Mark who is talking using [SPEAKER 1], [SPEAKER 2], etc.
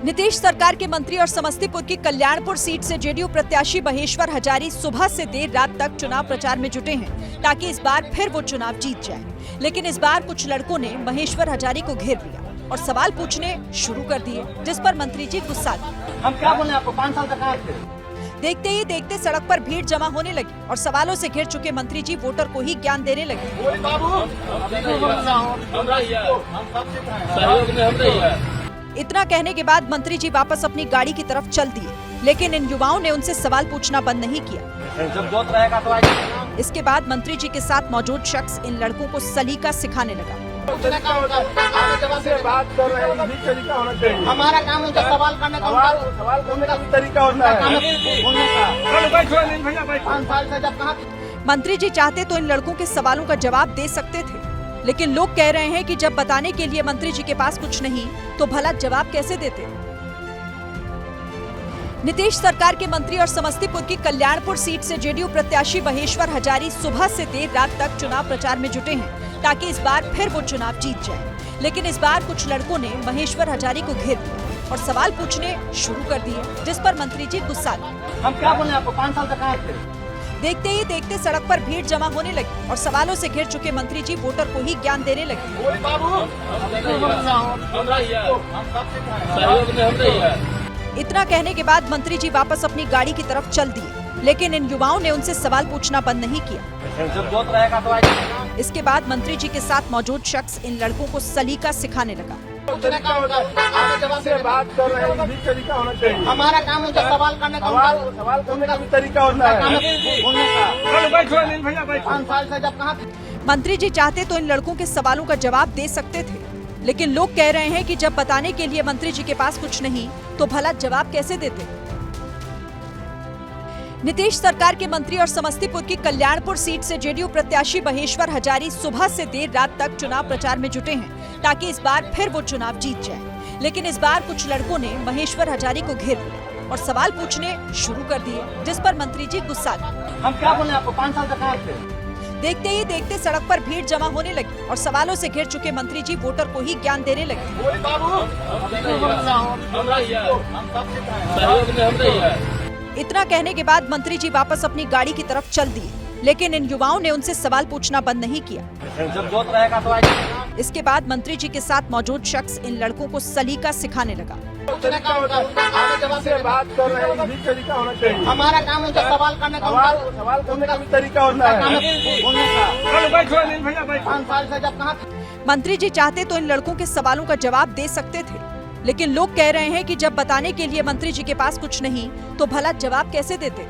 [SPEAKER 1] नीतीश सरकार के मंत्री और समस्तीपुर की कल्याणपुर सीट से जेडीयू प्रत्याशी महेश्वर हजारी सुबह से देर रात तक चुनाव प्रचार में जुटे हैं ताकि इस बार फिर वो चुनाव जीत जाए। लेकिन इस बार कुछ लड़कों ने महेश्वर हजारी को घेर लिया और सवाल पूछने शुरू कर दिए, जिस पर मंत्री जी गुस्सा गए।
[SPEAKER 2] हम क्या बोले आपको, 5 साल तक आए थे।
[SPEAKER 1] देखते ही देखते सड़क पर भीड़ जमा होने लगी और सवालों से घिर चुके मंत्री जी वोटर को ही ज्ञान देने लगे। इतना कहने के बाद मंत्री जी वापस अपनी गाड़ी की तरफ चल दिए, लेकिन इन युवाओं ने उनसे सवाल पूछना बंद नहीं किया।
[SPEAKER 2] जब जोत रहेगा तो आएगा।
[SPEAKER 1] इसके बाद मंत्री जी के साथ मौजूद शख्स इन लड़कों को सलीका सिखाने लगा।
[SPEAKER 3] बात कर रहे हैं, यही तरीका होना चाहिए।
[SPEAKER 2] हमारा काम है सवाल करने का,
[SPEAKER 3] सवाल करने का भी तरीका होता है।
[SPEAKER 2] 5 साल से जब कहा
[SPEAKER 1] मंत्री जी चाहते तो इन लड़कों के सवालों का जवाब दे सकते थे, लेकिन लोग कह रहे हैं कि जब बताने के लिए मंत्री जी के पास कुछ नहीं तो भला जवाब कैसे देते। नीतीश सरकार के मंत्री और समस्तीपुर की कल्याणपुर सीट से जेडीयू प्रत्याशी महेश्वर हजारी सुबह से देर रात तक चुनाव प्रचार में जुटे हैं ताकि इस बार फिर वो चुनाव जीत जाए। लेकिन इस बार कुछ लड़कों ने महेश्वर हजारी को घेर लिया और सवाल पूछने शुरू कर दिए, जिस पर मंत्री जी गुस्सा गए।
[SPEAKER 2] हम क्या बोले आपको, 5 साल तक आए थे।
[SPEAKER 1] देखते ही देखते सड़क पर भीड़ जमा होने लगी और सवालों से घिर चुके मंत्री जी वोटर को ही ज्ञान देने लगे। इतना कहने के बाद मंत्री जी वापस अपनी गाड़ी की तरफ चल दिए, लेकिन इन युवाओं ने उनसे सवाल पूछना बंद नहीं किया।
[SPEAKER 2] जब जोत रहेगा तो आएगा।
[SPEAKER 1] इसके बाद मंत्री जी के साथ मौजूद शख्स इन लड़कों को सलीका सिखाने लगा।
[SPEAKER 3] बात कर रहे हैं, यही तरीका होना चाहिए।
[SPEAKER 2] हमारा काम है सवाल करने का,
[SPEAKER 3] सवाल करने का भी तरीका होता है।
[SPEAKER 2] 5 साल से जब कहा
[SPEAKER 1] मंत्री जी चाहते तो इन लड़कों के सवालों का जवाब दे सकते थे, लेकिन लोग कह रहे हैं कि जब बताने के लिए मंत्री जी के पास कुछ नहीं तो भला जवाब कैसे देते। नीतीश सरकार के मंत्री और समस्तीपुर की कल्याणपुर सीट से जेडीयू प्रत्याशी महेश्वर हजारी सुबह से देर रात तक चुनाव प्रचार में जुटे हैं ताकि इस बार फिर वो चुनाव जीत जाए। लेकिन इस बार कुछ लड़कों ने महेश्वर हजारी को घेर लिया और सवाल पूछने शुरू कर दिए, जिस पर मंत्री जी गुस्सा गए।
[SPEAKER 2] हम क्या बोले आपको, 5 साल तक आए थे।
[SPEAKER 1] देखते ही देखते सड़क पर भीड़ जमा होने लगी और सवालों से घिर चुके मंत्री जी वोटर को ही ज्ञान देने लगे। इतना कहने के बाद मंत्री जी वापस अपनी गाड़ी की तरफ चल दिए, लेकिन इन युवाओं ने उनसे सवाल पूछना बंद नहीं किया।
[SPEAKER 2] जब जोत रहेगा तो आएगा।
[SPEAKER 1] इसके बाद मंत्री जी के साथ मौजूद शख्स इन लड़कों को सलीका सिखाने लगा।
[SPEAKER 3] बात कर रहे हैं, यही तरीका होना चाहिए।
[SPEAKER 2] हमारा काम है सवाल करने का,
[SPEAKER 3] सवाल करने का भी तरीका होता है।
[SPEAKER 2] 5 साल से जब कहा
[SPEAKER 1] मंत्री जी चाहते तो इन लड़कों के सवालों का जवाब दे सकते थे, लेकिन लोग कह रहे हैं कि जब बताने के लिए मंत्री जी के पास कुछ नहीं तो भला जवाब कैसे देते।